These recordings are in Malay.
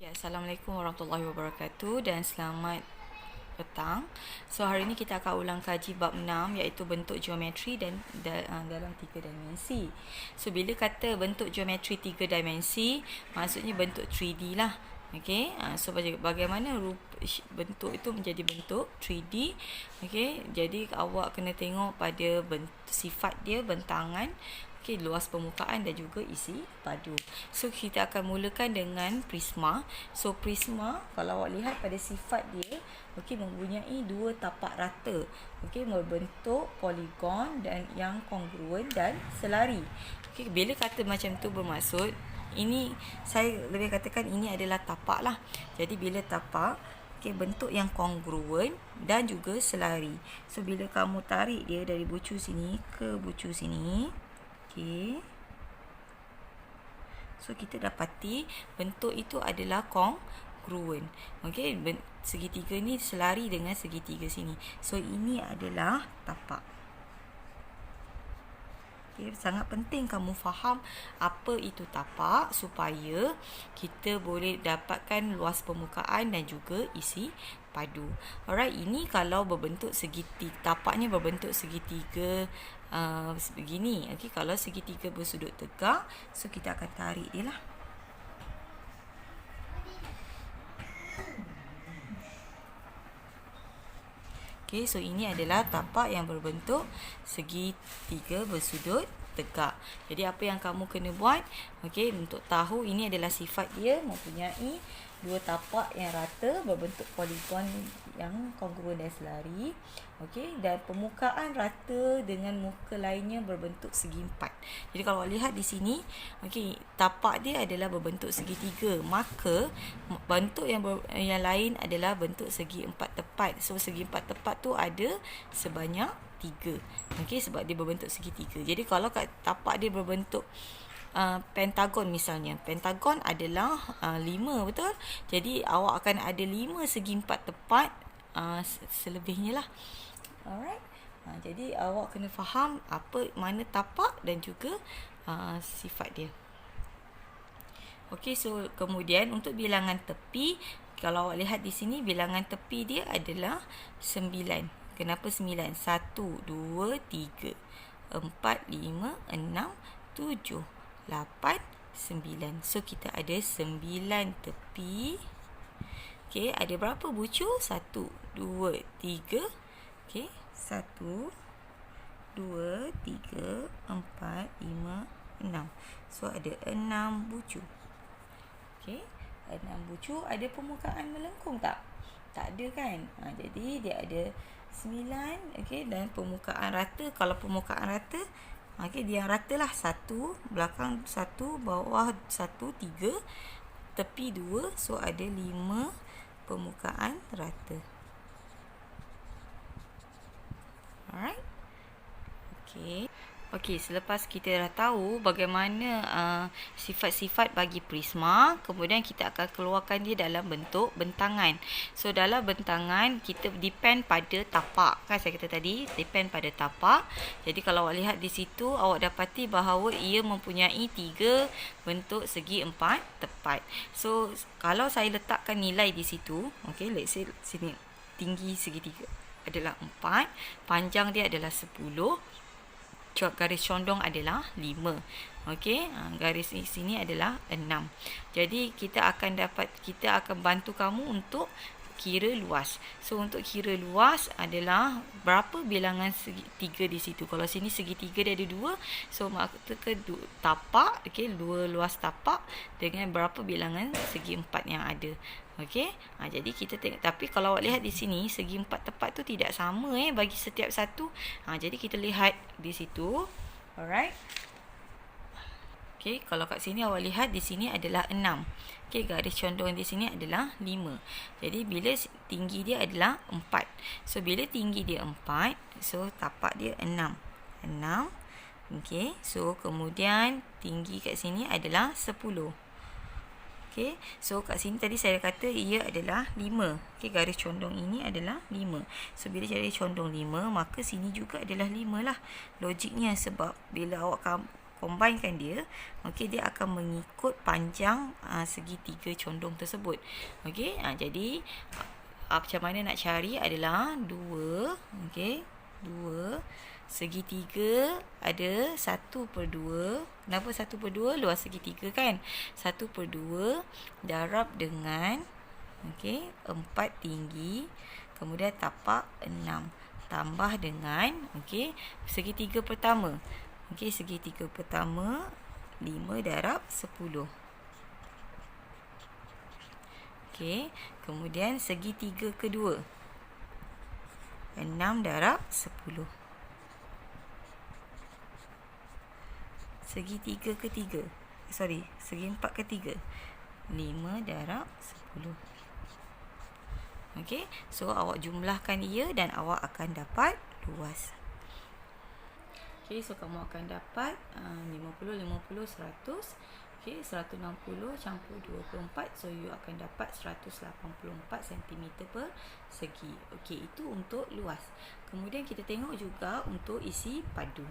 Ya, Assalamualaikum warahmatullahi wabarakatuh dan selamat petang. So hari ini kita akan ulang kaji bab 6 iaitu bentuk geometri dan dalam 3 dimensi. So bila kata bentuk geometri 3 dimensi, maksudnya bentuk 3D lah. Okey, so bagaimana bentuk itu menjadi bentuk 3D. Okey, jadi awak kena tengok pada sifat dia, bentangan, okey, luas permukaan dan juga isi padu. So kita akan mulakan dengan prisma. So prisma kalau awak lihat pada sifat dia, okey, mempunyai dua tapak rata. Okey, membentuk poligon dan yang kongruen dan selari. Okey, bila kata macam tu bermaksud ini, saya lebih katakan ini adalah tapak lah. Jadi bila tapak, okay, bentuk yang kongruen dan juga selari. So bila kamu tarik dia dari bucu sini ke bucu sini, okay, so kita dapati bentuk itu adalah kongruen. Okay, segitiga ni selari dengan segitiga sini. So ini adalah tapak. Okay, sangat penting kamu faham apa itu tapak supaya kita boleh dapatkan luas permukaan dan juga isi padu. Alright, ini kalau berbentuk segitiga, tapaknya berbentuk segitiga begini. Okay, kalau segitiga bersudut tegak, so kita akan tarik dia lah. Okay, so ini adalah tapak yang berbentuk segitiga bersudut tegak. Jadi apa yang kamu kena buat, okay, untuk tahu ini adalah sifat dia mempunyai dua tapak yang rata berbentuk poligon yang kongruen dan selari, okay, dan permukaan rata dengan muka lainnya berbentuk segi empat. Jadi kalau lihat di sini, okay, tapak dia adalah berbentuk segitiga, maka bentuk yang lain adalah bentuk segi empat tepat. So segi empat tepat tu ada sebanyak 3. Okey, sebab dia berbentuk segitiga. Jadi kalau kat tapak dia berbentuk pentagon misalnya. Pentagon adalah 5, betul? Jadi awak akan ada 5 segi empat tepat selebihnya lah. Alright. Jadi awak kena faham mana tapak dan juga sifat dia. Okey, so kemudian untuk bilangan tepi, kalau awak lihat di sini bilangan tepi dia adalah 9. Kenapa 9? 1, 2, 3, 4, 5, 6, 7, 8, 9. So kita ada 9 tepi. Okey, ada berapa bucu? 1, 2, 3. Okey, 1, 2, 3, 4, 5, 6. So ada 6 bucu. Okey, 6 bucu. Ada permukaan melengkung tak? Tak ada kan? Jadi dia ada 9, okey, dan permukaan rata. Kalau permukaan rata, okey, dia yang rata lah. 1, belakang 1, bawah 1, 3, tepi 2. So ada 5 permukaan rata. Alright. Okey. Okey, selepas kita dah tahu bagaimana sifat-sifat bagi prisma, kemudian kita akan keluarkan dia dalam bentuk bentangan. So dalam bentangan kita depend pada tapak. Kan saya kata tadi, depend pada tapak. Jadi kalau awak lihat di situ, awak dapati bahawa ia mempunyai 3 bentuk segi empat tepat. So kalau saya letakkan nilai di situ, okey, let's say sini tinggi segitiga adalah 4, panjang dia adalah 10, garis condong adalah 5. Okey, garis di sini adalah 6. Jadi kita akan bantu kamu untuk kira luas. So untuk kira luas adalah berapa bilangan segitiga di situ. Kalau sini segitiga dia ada 2, so maka tapak, okey, 2 luas tapak dengan berapa bilangan segi 4 yang ada. Okey, jadi kita tengok. Tapi kalau awak lihat di sini, segi empat tepat tu tidak sama bagi setiap satu. Jadi kita lihat di situ. Alright. Okey, kalau kat sini awak lihat di sini adalah 6. Okey, garis condong di sini adalah 5. Jadi bila tinggi dia adalah 4. So bila tinggi dia 4, so tapak dia 6. 6. Okey, so kemudian tinggi kat sini adalah 10. Okey, so kat sini tadi saya kata ia adalah 5. Okey, garis condong ini adalah 5. So bila garis condong 5, maka sini juga adalah 5 lah. Logiknya sebab bila awak combinekan dia, okey, dia akan mengikut panjang segitiga condong tersebut. Okey, jadi macam mana nak cari adalah 2, okey, 2 segitiga ada 1/2. Kenapa 1/2? Luas segitiga kan. 1/2 darab dengan, okey, 4 tinggi, kemudian tapak 6 tambah dengan, okey, segitiga pertama. Okey, segitiga pertama 5 darab 10. Okey, kemudian segitiga kedua 6 darab 10. Segitiga ketiga, segi empat ketiga 5 darab 10. Okey, so awak jumlahkan ia dan awak akan dapat luas. Okey, so kamu akan dapat 50, 50, 100. Okey, 160 campur 24. So you akan dapat 184 cm persegi. Okey, itu untuk luas. Kemudian kita tengok juga untuk isi padu.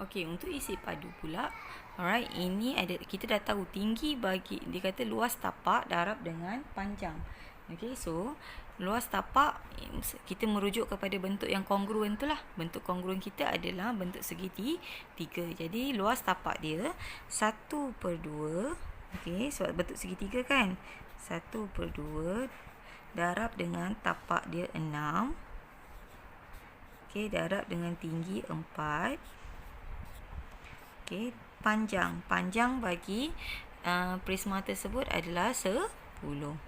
Okey, untuk isi padu pula, alright, ini ada, kita dah tahu tinggi bagi, dia kata luas tapak darab dengan panjang. Okey, so luas tapak kita merujuk kepada bentuk yang kongruen tu lah. Bentuk kongruen kita adalah bentuk segitiga. Jadi luas tapak dia 1/2. Okey, sebab bentuk segitiga kan. 1/2 darab dengan tapak dia 6. Okey, darab dengan tinggi 4. Okey, panjang bagi prisma tersebut adalah 10.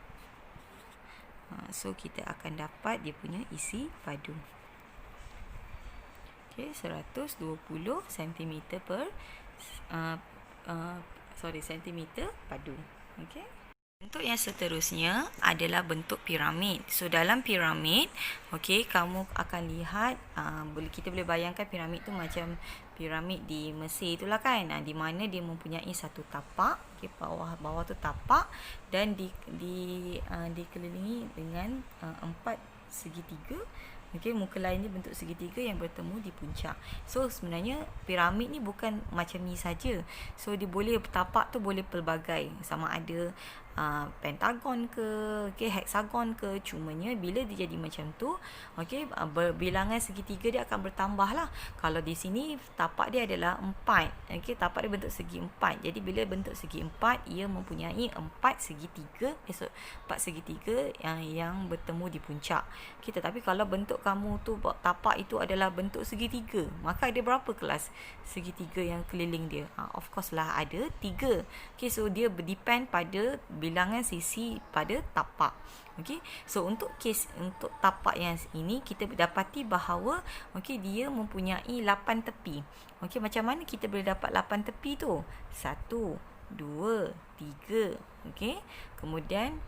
So kita akan dapat dia punya isi padu. Okey, 120 cm centimeter padu. Okey. Bentuk yang seterusnya adalah bentuk piramid. So dalam piramid, okey, kamu akan lihat kita boleh bayangkan piramid tu macam piramid di Mesir itulah kan. Di mana dia mempunyai satu tapak, okey, bawah tu tapak dan dikelilingi dengan 4 segitiga. Okey, muka lain ni bentuk segitiga yang bertemu di puncak. So sebenarnya piramid ni bukan macam ni saja. So dia boleh, tapak tu boleh pelbagai, sama ada pentagon ke, okey, heksagon ke. Cumanya bila dia jadi macam tu, okey, bilangan segitiga dia akan bertambah lah. Kalau di sini tapak dia adalah 4, okey, tapak dia bentuk segi 4. Jadi bila bentuk segi 4, ia mempunyai 4 segitiga, 4 segitiga yang bertemu di puncak. Okey, tetapi kalau bentuk kamu tu tapak itu adalah bentuk segitiga, maka ada berapa kelas segitiga yang keliling dia? Of course lah ada 3. Okey, so dia berdepend pada bilangan sisi pada tapak. Okey, so untuk tapak yang ini kita dapati bahawa, okey, dia mempunyai 8 tepi. Okey, macam mana kita boleh dapat 8 tepi tu? 1, 2, 3. Okey, kemudian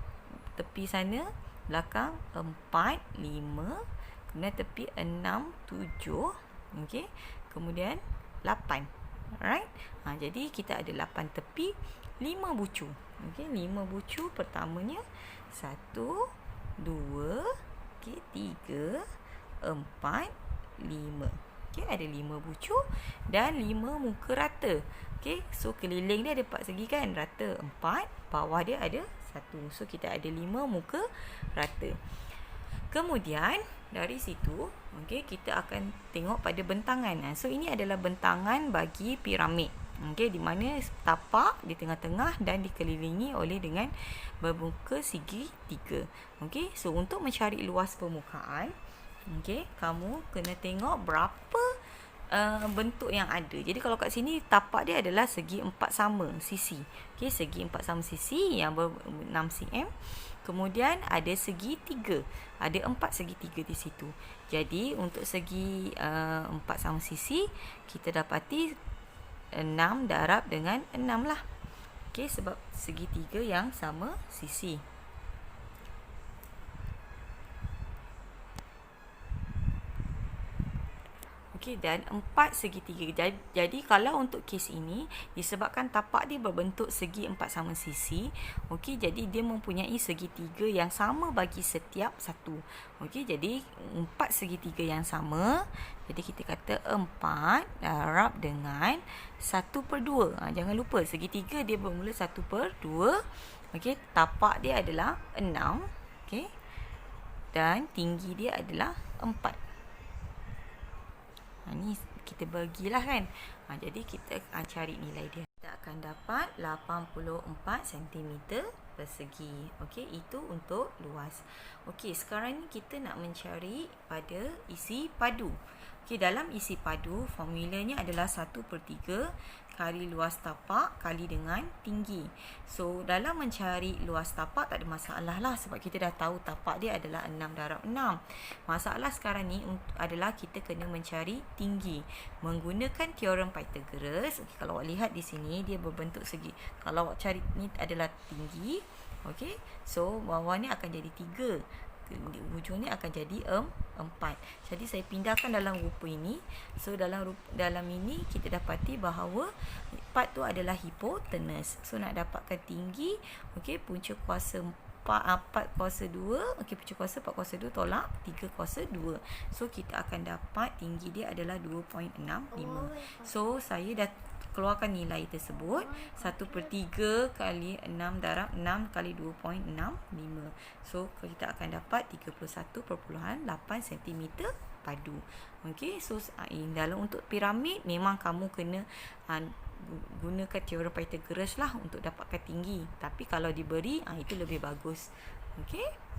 tepi sana belakang 4, 5, kemudian tepi 6, 7, okey, kemudian 8. Alright. Jadi kita ada 8 tepi, 5 bucu. Okey, 5 bucu pertamanya 1, 2, okey, 3, 4, 5. Okey, ada 5 bucu dan 5 muka rata. Okey, so keliling dia ada 4 segi kan, rata 4, bawah dia ada 1. So kita ada 5 muka rata. Kemudian dari situ, okey, kita akan tengok pada bentangan. So ini adalah bentangan bagi piramid. Okey, di mana tapak di tengah-tengah dan dikelilingi oleh dengan bermuka segi 3. Okey, so untuk mencari luas permukaan, okey, kamu kena tengok berapa bentuk yang ada. Jadi kalau kat sini tapak dia adalah segi 4 sama sisi. Okey, segi 4 sama sisi yang 6 cm. Kemudian ada segi 3. Ada 4 segi 3 di situ. Jadi untuk segi 4 sama sisi, kita dapati 6 darab dengan 6 lah. Okey, sebab segi 3 yang sama sisi. Okey, dan 4 segitiga. Jadi kalau untuk kes ini, disebabkan tapak dia berbentuk segi 4 sama sisi, okey, jadi dia mempunyai segitiga yang sama bagi setiap satu. Okey, jadi 4 segitiga yang sama. Jadi kita kata 4 darab dengan 1/2. Jangan lupa segitiga dia bermula 1/2. Okey, tapak dia adalah 6. Okey. Dan tinggi dia adalah 4. Ni kita bagilah kan. Jadi kita cari nilai dia. Kita akan dapat 84 cm persegi. Okey, itu untuk luas. Okey, sekarang ni kita nak mencari pada isi padu. Okey, dalam isi padu, formulanya adalah 1/3 kali luas tapak kali dengan tinggi. So, dalam mencari luas tapak tak ada masalah lah sebab kita dah tahu tapak dia adalah 6 darab 6. Masalah sekarang ni adalah kita kena mencari tinggi. Menggunakan teorem Pythagoras, okay, kalau awak lihat di sini dia berbentuk segi. Kalau awak cari ni adalah tinggi, okey. So, bawah ni akan jadi 3. Ujung ni akan jadi 4. Jadi saya pindahkan dalam rupa ini. So dalam ini kita dapati bahawa part tu adalah hipotenus. So nak dapatkan tinggi, okey, punca kuasa 4 kuasa 2, okey, punca kuasa 4 kuasa 2 tolak 3 kuasa 2. So kita akan dapat tinggi dia adalah 2.65. So saya dah keluarkan nilai tersebut. 1/3 kali 6 darab 6 kali 2.65. So kita akan dapat 31.8 cm padu. Okey, so dalam untuk piramid memang kamu kena gunakan teorem Pythagoras lah untuk dapatkan tinggi. Tapi kalau diberi itu lebih bagus. Okey.